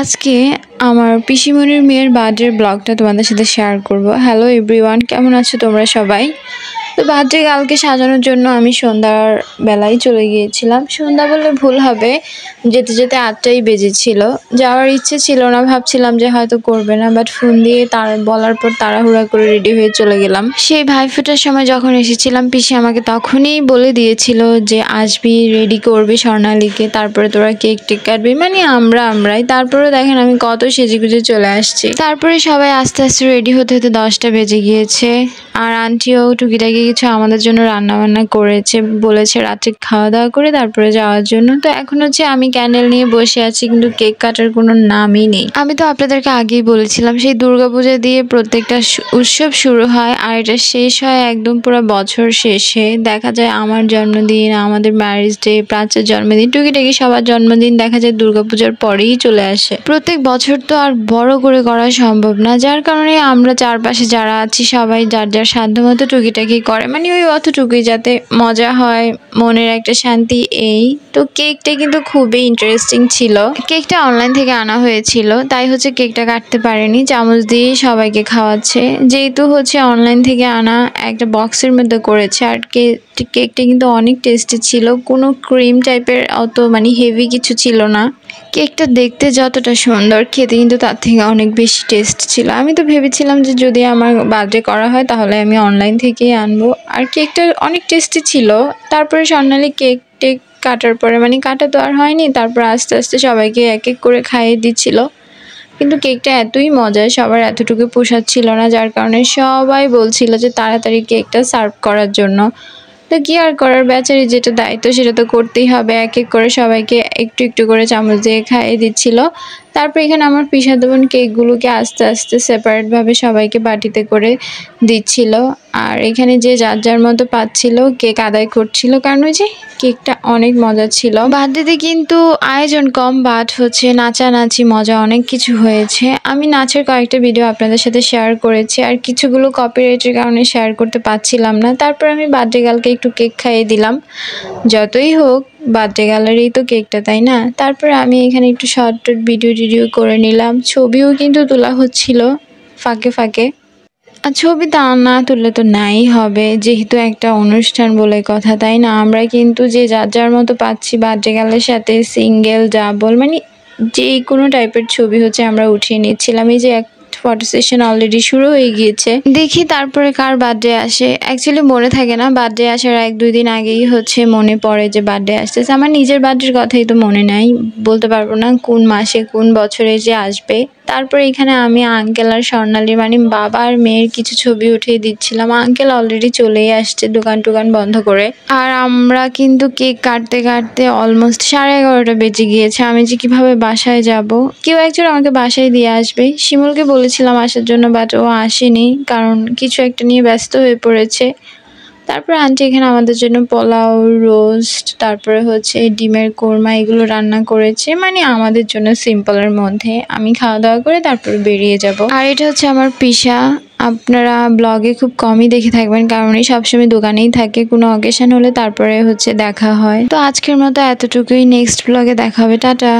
আজকে আমার পিসিমণির মেয়ের বার্থডের ব্লগটা তোমাদের সাথে শেয়ার করব। হ্যালো এভরিওয়ান, কেমন আছো তোমরা সবাই? তো বার্থডে গার্লকে সাজানোর জন্য আমি সন্ধ্যার বেলায় চলে গিয়েছিলাম। সন্ধ্যা বললে ভুল হবে, যেতে যেতে 8টাই বেজেছিল। যাওয়ার ইচ্ছে ছিল না, ভাবছিলাম যে হয়তো করবে না, বাট ফোন দিয়ে তার বলার পর তাড়াহুড়া করে রেডি হয়ে চলে গেলাম। সেই ভাইফোঁটার সময় যখন এসেছিলাম, পিসি আমাকে তখনই বলে দিয়েছিল যে আসবি, রেডি করবি স্বর্ণালীকে, তারপরে তোরা কেক টেক কাটবি, মানে আমরাই। তারপরে দেখেন আমি কত সেজেগুজে চলে আসছি। তারপরে সবাই আস্তে আস্তে রেডি হতে হতে 10টা বেজে গিয়েছে। আর আন্টিও টুকিটাকি কিছু আমাদের জন্য রান্না বান্না করেছে, বলেছে রাত্রে খাওয়া দাওয়া করে তারপরে যাওয়ার জন্য। তো এখন হচ্ছে আমি ক্যান্ডেল নিয়ে বসে আছি, কিন্তু কেক কাটার কোনো নামই নেই। আমি তো আপনাদেরকে আগেই বলেছিলাম, সেই দুর্গাপূজা দিয়ে প্রত্যেকটা উৎসব শুরু হয় আর এটা শেষ হয় একদম পুরো বছর শেষে। দেখা যায় আমার জন্মদিন, আমাদের ম্যারেজ ডে, প্রাচ্যের জন্মদিন, টুকিটাকি সবার জন্মদিন দেখা যায় দুর্গাপূজার পরেই চলে আসে। প্রত্যেক বছর তো আর বড় করে করা সম্ভব না, যার কারণে আমরা চারপাশে যারা আছি সবাই যার যার সাধ্যমতো টুকিটাকি করে, মানে ওই অতটুকুই যাতে মজা হয়, মনের একটা শান্তি। এই তো কেকটা কিন্তু খুবই ইন্টারেস্টিং ছিল। কেকটা অনলাইন থেকে আনা হয়েছিল, তাই হচ্ছে কেকটা কাটতে পারেনি, চামচ দিয়ে সবাইকে খাওয়াচ্ছে। যেহেতু হচ্ছে অনলাইন থেকে আনা, একটা বক্সের মধ্যে করেছে। আর কেকটা কিন্তু অনেক টেস্টি ছিল, কোনো ক্রিম টাইপের অত মানে হেভি কিছু ছিল না। কেকটা দেখতে যতটা সুন্দর, খেতে কিন্তু তার থেকে অনেক বেশি টেস্ট ছিল। আমি তো ভেবেছিলাম যে যদি আমার বার্থডে করা হয় তাহলে আমি অনলাইন থেকেই আনবো। আর কেকটা অনেক টেস্টি ছিল। তারপরে স্বর্ণালী কেক টেক কাটার পরে, মানে কাটা তো আর হয়নি, তারপর আস্তে আস্তে সবাইকে এক এক করে খাইয়ে দিচ্ছিল। কিন্তু কেকটা এতই মজা, সবার এতটুকু পোষাচ্ছিল না, যার কারণে সবাই বলছিল যে তাড়াতাড়ি কেকটা সার্ভ করার জন্য। তো কি আর করার, বেচারি যেটা দায়িত্ব সেটা তো করতেই হবে। এক এক করে সবাইকে একটু একটু করে চামচ দিয়ে খাইয়ে দিচ্ছিল। তারপর এখানে আমার পিসাতো বোন কেকগুলোকে আস্তে আস্তে সেপারেটভাবে সবাইকে বাটিতে করে দিচ্ছিল। আর এখানে যে যার যার মতো পাচ্ছিল কেক আদায় করছিল, কারণ ওই যে কেকটা অনেক মজা ছিল। বার্থডেতে কিন্তু আয়োজন কম, বাট হচ্ছে নাচানাচি মজা অনেক কিছু হয়েছে। আমি নাচের কয়েকটা ভিডিও আপনাদের সাথে শেয়ার করেছি, আর কিছুগুলো কপিরাইটের কারণে শেয়ার করতে পারছিলাম না। তারপর আমি বার্থডে গার্লকে একটু কেক খাইয়ে দিলাম। যতই হোক বার্থডে গার্লেরই তো কেকটা, তাই না? তারপরে আমি এখানে একটু শর্ট ভিডিও করে নিলাম। ছবিও কিন্তু তোলা হচ্ছিল ফাঁকে ফাঁকে। আর ছবি তা না তুললে তো নাই হবে, যেহেতু একটা অনুষ্ঠান বলে কথা, তাই না? আমরা কিন্তু যে যার যার মতো পাচ্ছি বার্থডে গার্লের সাথে সিঙ্গেল ডাবল মানে যে কোনো টাইপের ছবি হচ্ছে আমরা উঠিয়ে নিচ্ছিলাম। এই যে ফটো সেশন অলরেডি শুরু হয়ে গিয়েছে, দেখি তারপরে কার বার্থডে আসে। অ্যাকচুয়ালি মনে থাকে না, বার্থডে আসার 1-2 দিন আগেই হচ্ছে মনে পড়ে যে বার্থডে আসতেছে। আমার নিজের বার্থডের কথাই তো মনে নাই, বলতে পারবো না কোন মাসে কোন বছরে যে আসবে। তারপরে এখানে আমি আঙ্কেল আর স্বর্ণালী মানে বাবা আর মেয়ের কিছু ছবি উঠিয়ে দিচ্ছিলাম। আঙ্কেল অলরেডি চলেই আসছে দোকান টোকান বন্ধ করে। আর আমরা কিন্তু কেক কাটতে কাটতে অলমোস্ট 11:30 বেজে গিয়েছে। আমি যে কিভাবে বাসায় যাব, কেউ একজন আমাকে বাসায় দিয়ে আসবে। শিমুলকে বলেছিলাম আসার জন্য, বাট ও আসেনি, কারণ কিছু একটা নিয়ে ব্যস্ত হয়ে পড়েছে। তারপরে আন্টি এখানে আমাদের জন্য পোলাও, রোস্ট, তারপরে হচ্ছে ডিমের কোরমা এগুলো রান্না করেছে, মানে আমাদের জন্য সিম্পলের মধ্যে। আমি খাওয়া দাওয়া করে তারপরে বেরিয়ে যাব। আর এটা হচ্ছে আমার পিসা। আপনারা ব্লগে খুব কমই দেখে থাকবেন, কারণ এই সবসময় দোকানেই থাকে, কোনো অকেশন হলে তারপরে হচ্ছে দেখা হয়। তো আজকের মতো এতটুকুই, নেক্সট ব্লগে দেখা হবে, টাটা।